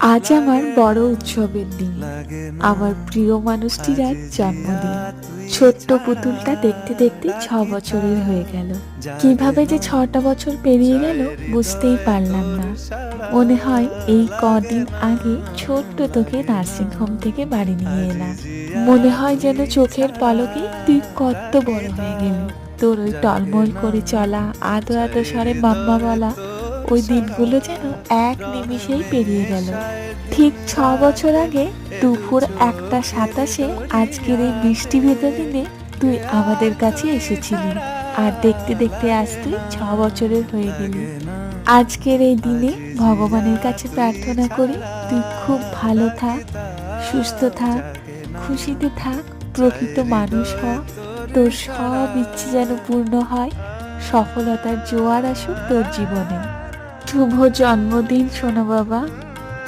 আজ আমার বড় উৎসবের দিন। আমার প্রিয় মানুষটির আজ জন্মদিন। ছোট্ট পুতুলটা দেখতে দেখতে 6 বছরের হয়ে গেল। কিভাবে যে 6টা বছর পেরিয়ে গেল বুঝতেই পারলাম না। মনে হয় এই কদিন আগে ছোট্ট তোকে নার্সিং হোম থেকে বাড়ি নিয়ে এলাম। মনে হয় যেন চোখের পলকে তুই কত বড় হয়ে গেলি। তোর ওই টলমল করে চলা, আদো আদো স্বরে মাম্মা বলা, ওই দিনগুলো যেন এক নিমিষেই পেরিয়ে গেল। ঠিক 6 বছর আগে দুপুর 1টা 27-এ আজকের এই বৃষ্টি ভেজা দিনে তুই আমাদের কাছে এসেছিলি। আর দেখতে দেখতে আজ তুই 6 বছরের হয়ে গেলি। আজকের এই দিনে ভগবানের কাছে প্রার্থনা করি তুই খুব ভালো থাক, সুস্থ থাক, খুশিতে থাক, প্রকৃত মানুষ হ। তোর সব ইচ্ছে যেন পূর্ণ হয়, সফলতার জোয়ার আসুক তোর জীবনে। শুভ জন্মদিন সোনা বাবা।